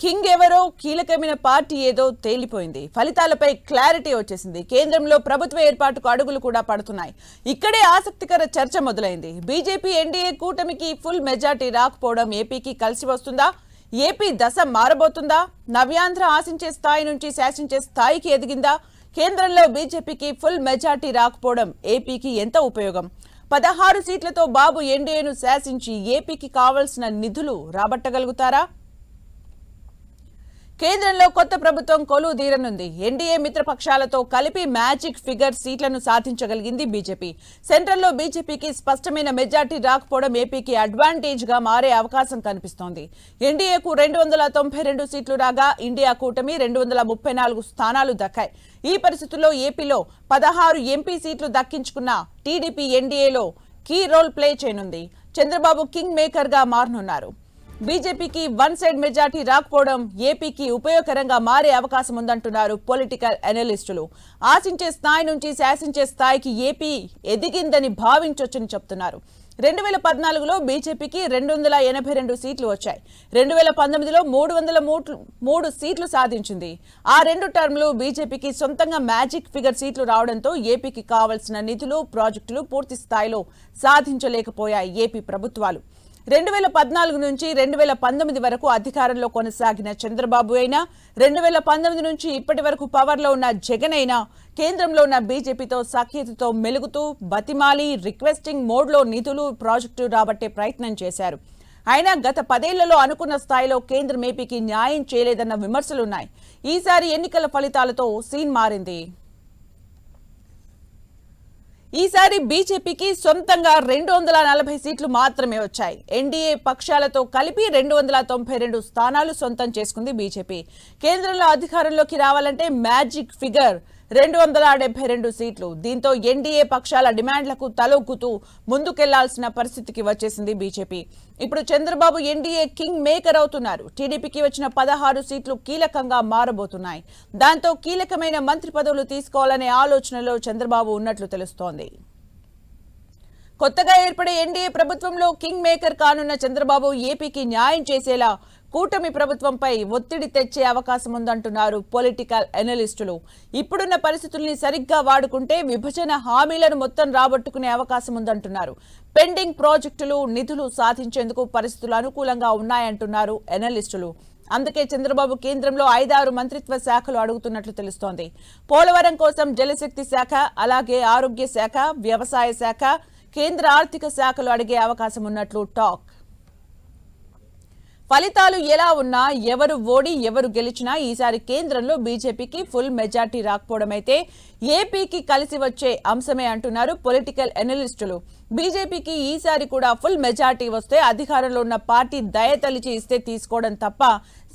King ఎవరో కీలకమైన party ఏదో తేలిపోయింది. ఫలితాలపై క్లారిటీ వచ్చేసింది. కేంద్రంలో ప్రభుత్వ ఏర్పాటుకు అడుగులు కూడా పడుతున్నాయి. ఇక్కడే ఆసక్తికర చర్చ మొదలైంది. బీజేపీ ఎన్డీఏ కూటమికి ఫుల్ మెజార్టీ రాకపోవడం ఏపీకి కలిసి వస్తుందా? ఏపీ దశ మారబోతుందా? నవ్యాంధ్ర ఆశించే స్థాయి నుంచి శాసించే స్థాయికి ఎదిగిందా? కేంద్రంలో బీజేపీకి ఫుల్ మెజార్టీ రాకపోవడం ఏపీకి ఎంత ఉపయోగం? 16 సీట్లతో బాబు ఎన్డీఏను శాసించి ఏపీకి కావాల్సిన నిధులు రాబట్టగలుగుతారా? కేంద్రంలో కొత్త ప్రభుత్వం కొలువు తీరనుంది. ఎన్డీఏ మిత్రపక్షాలతో కలిపి మ్యాజిక్ ఫిగర్ సీట్లను సాధించగలిగింది బీజేపీ. సెంట్రల్లో బీజేపీకి స్పష్టమైన మెజార్టీ రాకపోవడం ఏపీకి అడ్వాంటేజ్ గా మారే అవకాశం కనిపిస్తోంది. ఎన్డీఏకు 292 సీట్లు రాగా ఇండియా కూటమి 234 స్థానాలు దక్కాయి. ఈ పరిస్థితుల్లో ఏపీలో 16 ఎంపీ సీట్లు దక్కించుకున్న టీడీపీ ఎన్డీఏలో కీ రోల్ ప్లే చేయనుంది. చంద్రబాబు కింగ్ మేకర్ గా మారనున్నారు. బీజేపీకి వన్ సైడ్ మెజార్టీ రాకపోవడం ఏపీకి ఉపయోగకరంగా మారే అవకాశం ఉందంటున్నారు పొలిటికల్ అనలిస్టులు. ఆశించే స్థాయి నుంచి శాసించే స్థాయికి ఏపీ ఎదిగిందని భావించొచ్చని చెప్తున్నారు. 2014లో బీజేపీకి 282 సీట్లు వచ్చాయి. 2019లో 303 సీట్లు సాధించింది. ఆ 2 టర్మ్లు బీజేపీకి సొంతంగా మ్యాజిక్ ఫిగర్ సీట్లు రావడంతో ఏపీకి కావాల్సిన నిధులు, ప్రాజెక్టులు పూర్తి స్థాయిలో సాధించలేకపోయాయి ఏపీ ప్రభుత్వాలు. 2014 నుంచి 2019 వరకు అధికారంలో కొనసాగిన చంద్రబాబు అయినా, 2019 నుంచి ఇప్పటి వరకు పవర్లో ఉన్న జగన్ అయినా కేంద్రంలో ఉన్న బీజేపీతో సఖ్యతతో మెలుగుతూ బతిమాలి రిక్వెస్టింగ్ మోడ్లో నిధులు, ప్రాజెక్టు రాబట్టే ప్రయత్నం చేశారు. అయినా గత 10 ఏళ్లలో అనుకున్న స్థాయిలో కేంద్రం ఏపీకి న్యాయం చేయలేదన్న విమర్శలున్నాయి. ఈసారి ఎన్నికల ఫలితాలతో సీన్ మారింది. ఈసారి బీజేపీకి సొంతంగా 240 సీట్లు మాత్రమే వచ్చాయి. ఎన్డీఏ పక్షాలతో కలిపి 292 స్థానాలు సొంతం చేసుకుంది బీజేపీ. కేంద్రంలో అధికారంలోకి రావాలంటే మ్యాజిక్ ఫిగర్ 272 సీట్లు. దీంతో ఎన్డీఏ పక్షాల డిమాండ్లకు తలొగ్గుతూ ముందుకెళ్లాల్సిన పరిస్థితికి వచ్చేసింది బీజేపీ. ఇప్పుడు చంద్రబాబు ఎన్డీఏ కింగ్ మేకర్ అవుతున్నారు. టీడీపీకి వచ్చిన 16 సీట్లు కీలకంగా మారబోతున్నాయి. దాంతో కీలకమైన మంత్రి పదవులు తీసుకోవాలనే ఆలోచనలో చంద్రబాబు ఉన్నట్లు తెలుస్తోంది. కొత్తగా ఏర్పడే ఎన్డీఏ ప్రభుత్వంలో కింగ్ మేకర్ కానున్న చంద్రబాబు ఏపీకి న్యాయం చేసేలా కూటమి ప్రభుత్వంపై ఒత్తిడి తెచ్చే అవకాశం ఉందంటున్నారు పొలిటికల్ అనలిస్టులు. ఇప్పుడున్న పరిస్థితుల్ని సరిగ్గా వాడుకుంటే విభజన హామీలను మొత్తం రాబట్టుకునే అవకాశం ఉందంటున్నారు. పెండింగ్ ప్రాజెక్టులు, నిధులు సాధించేందుకు పరిస్థితులు అనుకూలంగా ఉన్నాయంటున్నారు అనలిస్టులు. అందుకే చంద్రబాబు కేంద్రంలో 5-6 మంత్రిత్వ శాఖలు అడుగుతున్నట్లు తెలుస్తోంది. పోలవరం కోసం జలశక్తి శాఖ, అలాగే ఆరోగ్య శాఖ, వ్యవసాయ శాఖ, కేంద్ర ఆర్థిక శాఖలు అడిగే అవకాశం ఉన్నట్లు టాక్. ఫలితాలు ఎలా ఉన్నా, ఎవరు ఓడి ఎవరు గెలిచినా ఈసారి కేంద్రంలో బీజేపీకి ఫుల్ మెజార్టీ రాకపోవడమైతే ఏపీకి కలిసి వచ్చే అంశమే అంటున్నారు పొలిటికల్ అనలిస్టులు. బీజేపీకి ఈసారి కూడా ఫుల్ మెజార్టీ వస్తే అధికారంలో ఉన్న పార్టీ దయతలిచి ఇస్తే తీసుకోవడం తప్ప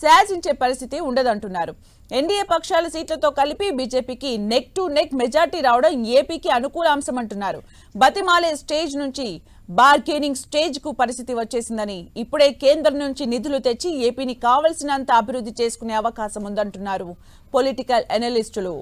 శాసించే పరిస్థితి ఉండదంటున్నారు. ఎన్డీఏ పక్షాల సీట్లతో కలిపి బీజేపీకి నెక్ టు నెక్ మెజార్టీ రావడం ఏపీకి అనుకూల అంశం అంటున్నారు. బతిమాలే స్టేజ్ నుంచి బార్గెనింగ్ స్టేజ్ కు పరిస్థితి వచ్చేసిందని, ఇప్పుడే కేంద్రం నుంచి నిధులు తెచ్చి ఏపీని కావలసినంత అభివృద్ధి చేసుకునే అవకాశం ఉందంటున్నారు పొలిటికల్ అనలిస్టులు.